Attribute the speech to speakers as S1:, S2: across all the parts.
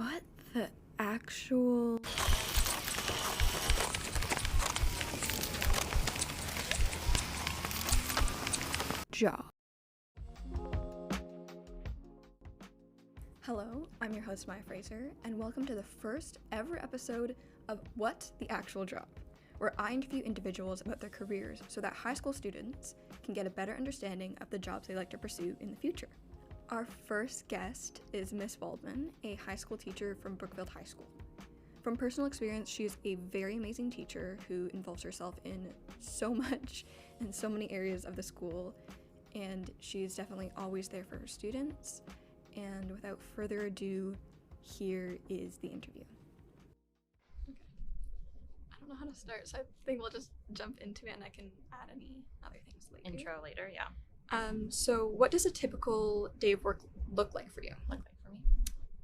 S1: What the actual... job? Hello, I'm your host Maya Fraser, and welcome to the first ever episode of What the Actual Job, where I interview individuals about their careers so that high school students can get a better understanding of the jobs they like to pursue in the future. Our first guest is Miss Waldman, a high school teacher from Brookfield High School. From personal experience, she is a very amazing teacher who involves herself in so much in so many areas of the school, and she is definitely always there for her students. And without further ado, here is the interview. Okay. I don't know how to start, so I think we'll just jump into it and I can add any other things later.
S2: Intro later, yeah.
S1: So what does a typical day of work look like for you?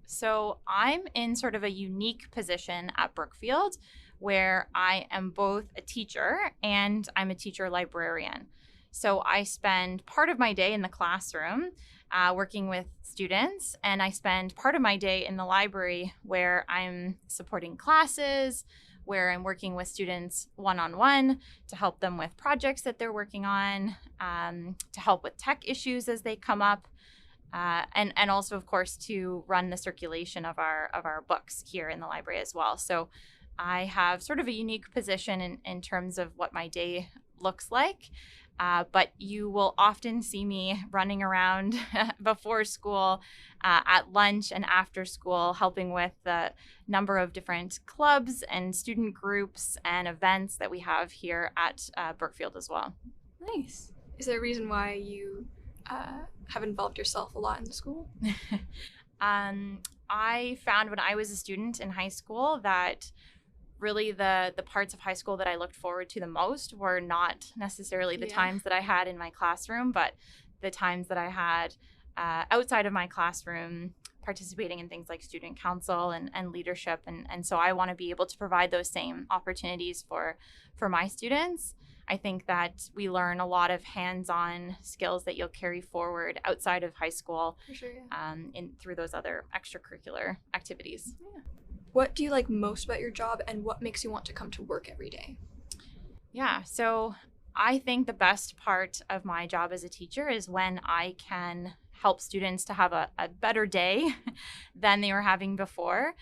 S2: So I'm in sort of a unique position at Brookfield where I am both a teacher and I'm a teacher librarian. So I spend part of my day in the classroom working with students, and I spend part of my day in the library where I'm supporting classes, where I'm working with students one-on-one to help them with projects that they're working on, to help with tech issues as they come up, and also, of course, to run the circulation of our books here in the library as well. So I have sort of a unique position in terms of what my day looks like. But you will often see me running around before school, at lunch and after school, helping with the number of different clubs and student groups and events that we have here at Brookfield as well.
S1: Nice. Is there a reason why you have involved yourself a lot in the school?
S2: I found when I was a student in high school that really the parts of high school that I looked forward to the most were not necessarily the times that I had in my classroom, but the times that I had outside of my classroom, participating in things like student council and leadership. And so I want to be able to provide those same opportunities for my students. I think that we learn a lot of hands-on skills that you'll carry forward outside of high school.
S1: For sure, yeah.
S2: Through those other extracurricular activities.
S1: Yeah. What do you like most about your job, and what makes you want to come to work every day?
S2: Yeah, so I think the best part of my job as a teacher is when I can help students to have a better day than they were having before,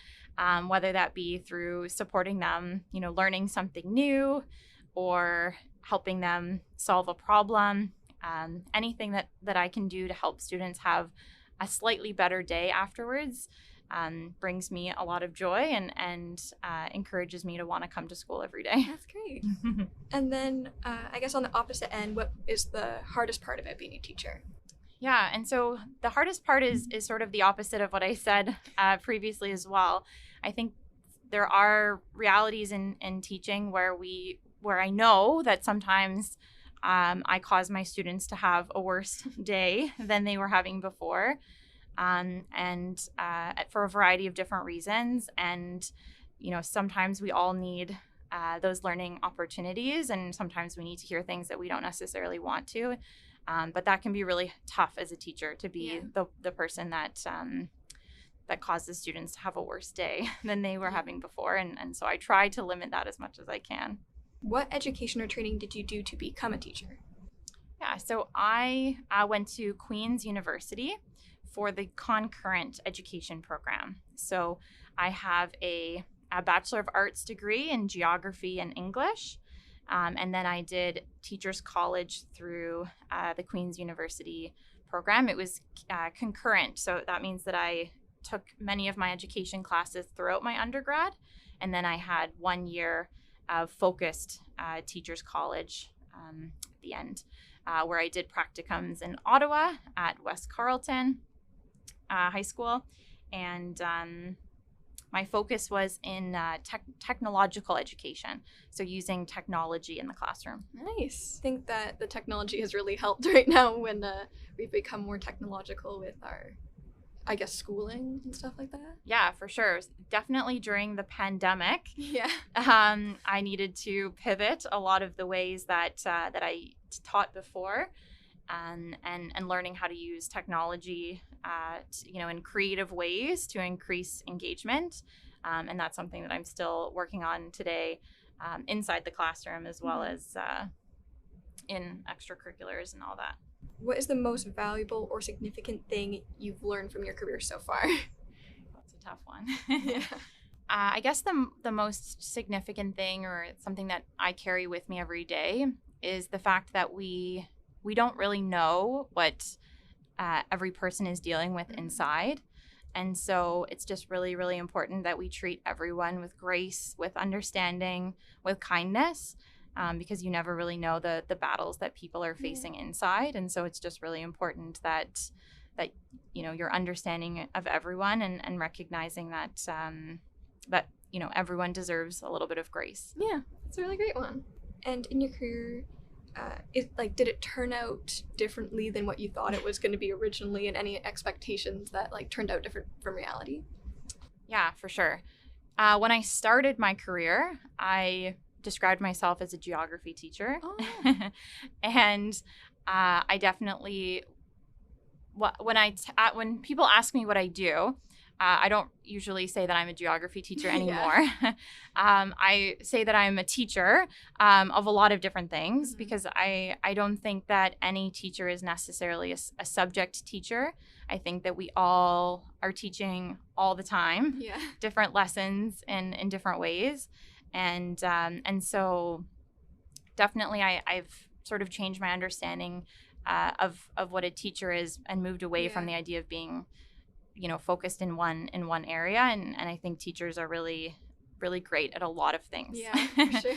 S2: whether that be through supporting them, learning something new or helping them solve a problem, anything that I can do to help students have a slightly better day afterwards. Brings me a lot of joy and encourages me to want to come to school every day.
S1: That's great. And then I guess on the opposite end, what is the hardest part about being a teacher?
S2: Yeah, and so the hardest part is sort of the opposite of what I said previously as well. I think there are realities in teaching where I know that sometimes I cause my students to have a worse day than they were having before. For a variety of different reasons. And, sometimes we all need those learning opportunities, and sometimes we need to hear things that we don't necessarily want to. But that can be really tough as a teacher to be the person that causes students to have a worse day than they were having before. And so I try to limit that as much as I can.
S1: What education or training did you do to become a teacher?
S2: Yeah, so I went to Queen's University for the concurrent education program. So I have a Bachelor of Arts degree in geography and English. And then I did Teachers College through the Queen's University program. It was concurrent. So that means that I took many of my education classes throughout my undergrad. And then I had 1 year of focused Teachers College at the end, where I did practicums in Ottawa at West Carleton High School, and my focus was in technological education, so using technology in the classroom.
S1: Nice. I think that the technology has really helped right now when we've become more technological with our, I guess, schooling and stuff like that.
S2: Yeah, for sure. Definitely during the pandemic,
S1: Yeah.
S2: I needed to pivot a lot of the ways that I taught before. and learning how to use technology, in creative ways to increase engagement. And that's something that I'm still working on today, inside the classroom, as well as in extracurriculars and all that.
S1: What is the most valuable or significant thing you've learned from your career so far?
S2: That's a tough one.
S1: Yeah.
S2: I guess the most significant thing, or something that I carry with me every day, is the fact that we don't really know what every person is dealing with inside. And so it's just really, really important that we treat everyone with grace, with understanding, with kindness, because you never really know the battles that people are facing inside. And so it's just really important that you're understanding of everyone, and recognizing that everyone deserves a little bit of grace.
S1: Yeah, that's a really great one. And in your career, did it turn out differently than what you thought it was going to be originally, and any expectations that turned out different from reality?
S2: Yeah, for sure. When I started my career, I described myself as a geography teacher.
S1: Oh.
S2: And I definitely, when people ask me what I do, I don't usually say that I'm a geography teacher anymore. I say that I'm a teacher of a lot of different things, because I don't think that any teacher is necessarily a subject teacher. I think that we all are teaching all the time, different lessons in different ways. And so definitely I've sort of changed my understanding of what a teacher is, and moved away from the idea of being focused in one area. And I think teachers are really, really great at a lot of things.
S1: Yeah, for sure.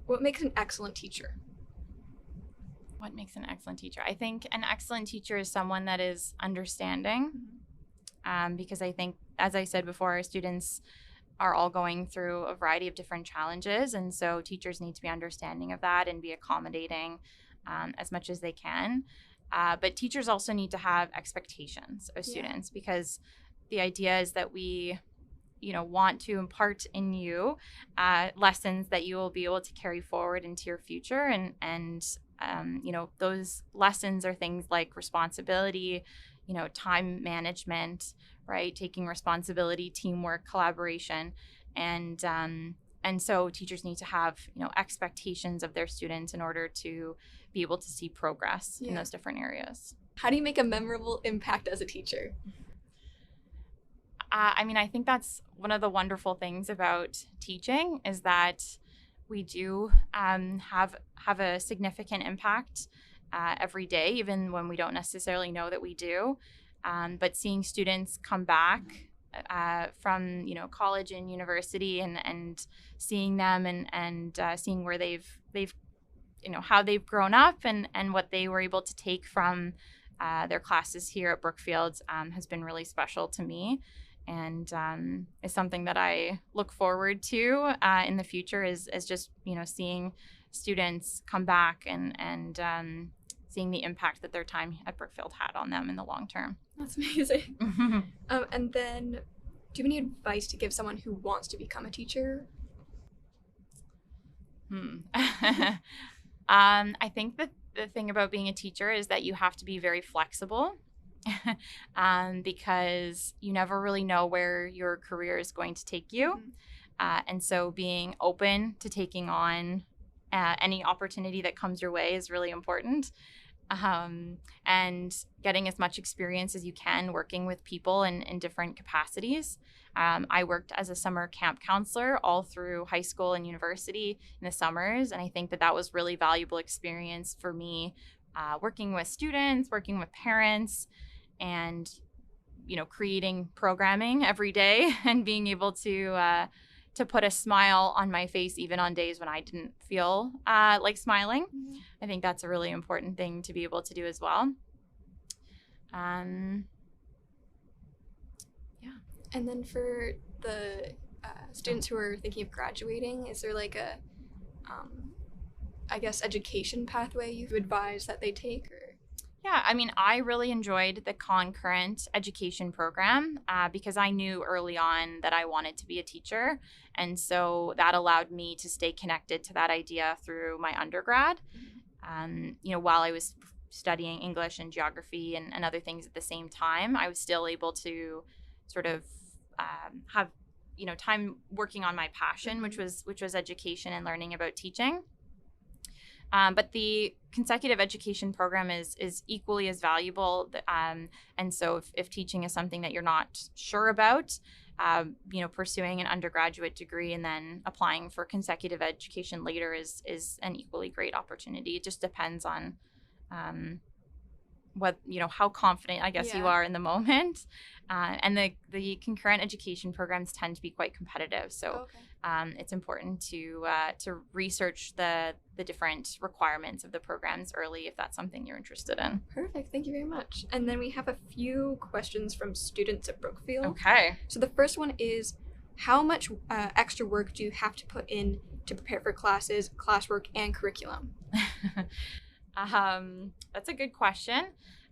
S1: What makes an excellent teacher?
S2: What makes an excellent teacher? I think an excellent teacher is someone that is understanding, because I think, as I said before, our students are all going through a variety of different challenges. And so teachers need to be understanding of that and be accommodating as much as they can. But teachers also need to have expectations of students, because the idea is that we, want to impart in you lessons that you will be able to carry forward into your future. And those lessons are things like responsibility, time management, right? Taking responsibility, teamwork, collaboration. And so teachers need to have, expectations of their students in order to be able to see progress in those different areas.
S1: How do you make a memorable impact as a teacher?
S2: I think that's one of the wonderful things about teaching, is that we do have a significant impact every day, even when we don't necessarily know that we do. But seeing students come back from college and university, and seeing them and seeing where they've how they've grown up, and what they were able to take from their classes here at Brookfield has been really special to me, and is something that I look forward to in the future, is just seeing students come back and seeing the impact that their time at Brookfield had on them in the long term.
S1: That's amazing. And then, do you have any advice to give someone who wants to become a teacher?
S2: I think that the thing about being a teacher is that you have to be very flexible, because you never really know where your career is going to take you. And so being open to taking on any opportunity that comes your way is really important. And getting as much experience as you can working with people in different capacities. I worked as a summer camp counselor all through high school and university in the summers, and I think that was really valuable experience for me, working with students, working with parents, and creating programming every day, and being able to put a smile on my face even on days when I didn't feel like smiling. I think that's a really important thing to be able to do as well.
S1: And then for the students who are thinking of graduating, is there a education pathway you advise that they take? Or?
S2: Yeah, I really enjoyed the concurrent education program because I knew early on that I wanted to be a teacher. And so that allowed me to stay connected to that idea through my undergrad. While I was studying English and geography and other things at the same time, I was still able to sort of have time working on my passion, which was education and learning about teaching. But the consecutive education program is equally as valuable. And so if teaching is something that you're not sure about, pursuing an undergraduate degree and then applying for consecutive education later is an equally great opportunity. It just depends on how confident I guess you are in the moment. And the concurrent education programs tend to be quite competitive. So it's important to research the different requirements of the programs early if that's something you're interested in.
S1: Perfect. Thank you very much. And then we have a few questions from students at Brookfield.
S2: Okay.
S1: So the first one is, how much extra work do you have to put in to prepare for classes, classwork, and curriculum?
S2: That's a good question.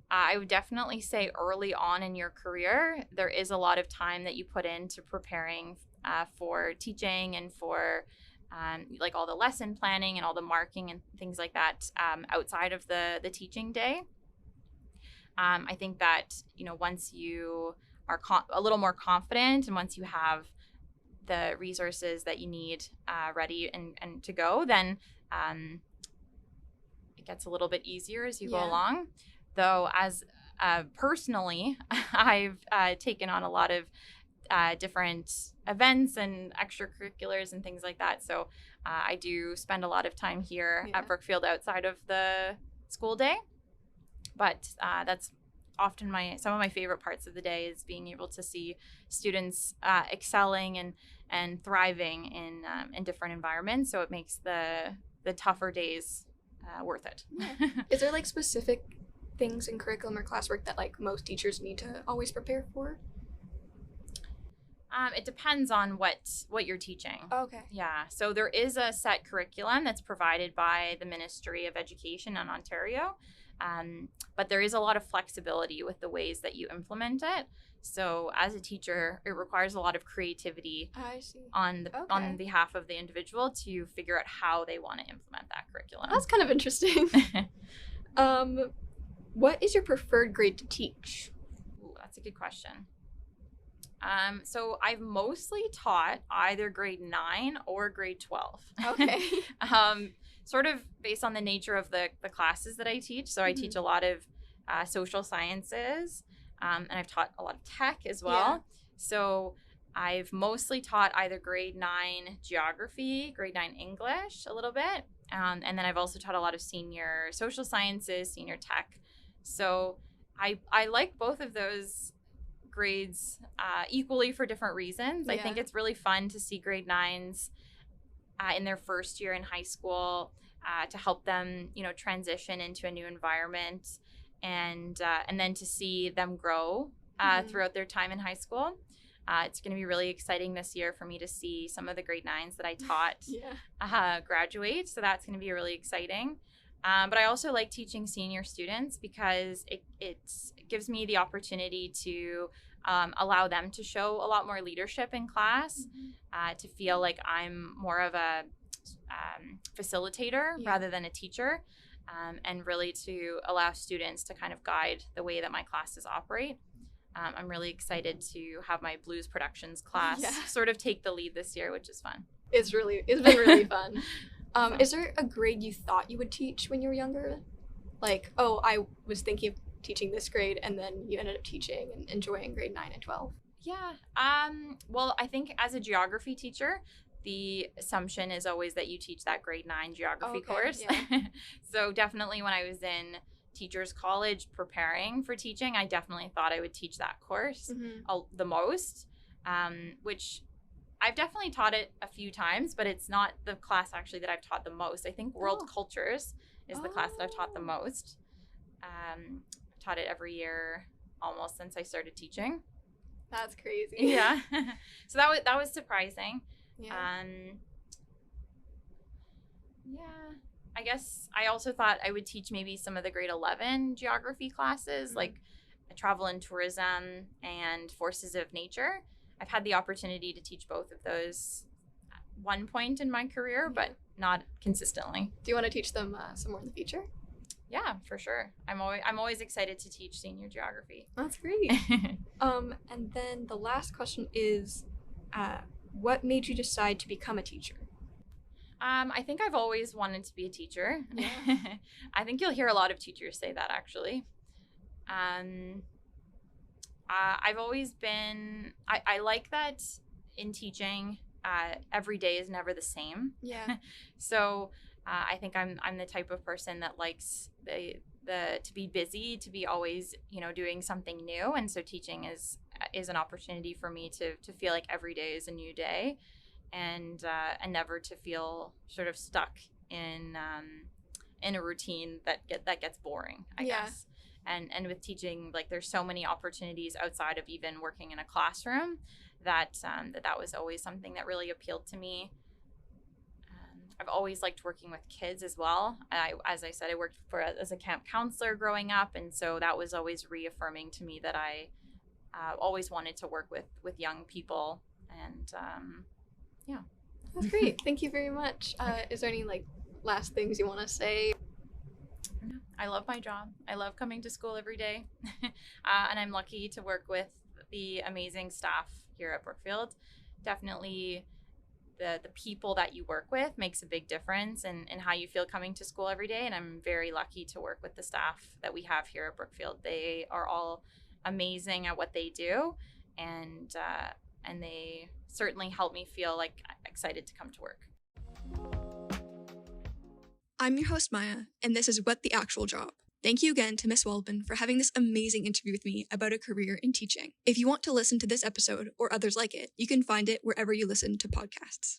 S2: I would definitely say early on in your career, there is a lot of time that you put into preparing for teaching and for like all the lesson planning and all the marking and things like that outside of the teaching day. I think that, once you are a little more confident and once you have the resources that you need ready and to go, then it gets a little bit easier as you go along. Though, as personally, I've taken on a lot of different events and extracurriculars and things like that. So I do spend a lot of time here at Brookfield outside of the school day. But that's often some of my favorite parts of the day is being able to see students excelling and thriving in different environments. So it makes the tougher days worth it.
S1: Is there like specific things in curriculum or classwork that like most teachers need to always prepare for?
S2: It depends on what you're teaching.
S1: Okay.
S2: Yeah. So there is a set curriculum that's provided by the Ministry of Education in Ontario, but there is a lot of flexibility with the ways that you implement it. So as a teacher, it requires a lot of creativity on behalf of the individual to figure out how they want to implement that curriculum.
S1: That's kind of interesting. What is your preferred grade to teach?
S2: Ooh, that's a good question. So I've mostly taught either grade 9 or grade 12.
S1: Okay.
S2: Sort of based on the nature of the classes that I teach. So I teach a lot of social sciences, and I've taught a lot of tech as well. Yeah. So I've mostly taught either grade 9 geography, grade 9 English a little bit, and then I've also taught a lot of senior social sciences, senior tech. So I like both of those grades equally for different reasons. I think it's really fun to see grade 9s in their first year in high school to help them, transition into a new environment and then to see them grow throughout their time in high school. It's going to be really exciting this year for me to see some of the grade 9s that I taught graduate. So that's going to be really exciting. But I also like teaching senior students because it gives me the opportunity to allow them to show a lot more leadership in class, to feel like I'm more of a facilitator rather than a teacher, and really to allow students to kind of guide the way that my classes operate. I'm really excited to have my blues productions class sort of take the lead this year, which is fun.
S1: It's been really fun. Is there a grade you thought you would teach when you were younger? Like, I was thinking of teaching this grade, and then you ended up teaching and enjoying grade 9 and 12.
S2: Yeah. Well, I think as a geography teacher, the assumption is always that you teach that grade 9 geography course. Yeah. So definitely when I was in teachers college preparing for teaching, I definitely thought I would teach that course the most, which I've definitely taught it a few times, but it's not the class actually that I've taught the most. I think world cultures is the class that I've taught the most. I've taught it every year almost since I started teaching.
S1: That's crazy.
S2: Yeah. So that was surprising.
S1: Yeah.
S2: I guess I also thought I would teach maybe some of the grade 11 geography classes, like travel and tourism and forces of nature. I've had the opportunity to teach both of those at one point in my career, but not consistently.
S1: Do you want to teach them some more in the future?
S2: Yeah, for sure. I'm always excited to teach senior geography.
S1: That's great. And then the last question is, what made you decide to become a teacher?
S2: I think I've always wanted to be a teacher.
S1: Yeah.
S2: I think you'll hear a lot of teachers say that, actually. Um, I've always been, I like that in teaching, every day is never the same.
S1: Yeah.
S2: So I think I'm the type of person that likes the to be busy, to be always, doing something new. And so teaching is an opportunity for me to feel like every day is a new day, and never to feel sort of stuck in a routine that gets boring, I guess. And with teaching, like, there's so many opportunities outside of even working in a classroom that that was always something that really appealed to me. I've always liked working with kids as well. As I said, I worked as a camp counselor growing up, and so that was always reaffirming to me that I always wanted to work with young people. And yeah.
S1: That's great. Thank you very much. Is there any last things you want to say?
S2: I love my job. I love coming to school every day. And I'm lucky to work with the amazing staff here at Brookfield. Definitely the people that you work with makes a big difference in how you feel coming to school every day. And I'm very lucky to work with the staff that we have here at Brookfield. They are all amazing at what they do, and they certainly help me feel like excited to come to work.
S1: I'm your host, Maya, and this is What the Actual Job. Thank you again to Miss Waldman for having this amazing interview with me about a career in teaching. If you want to listen to this episode or others like it, you can find it wherever you listen to podcasts.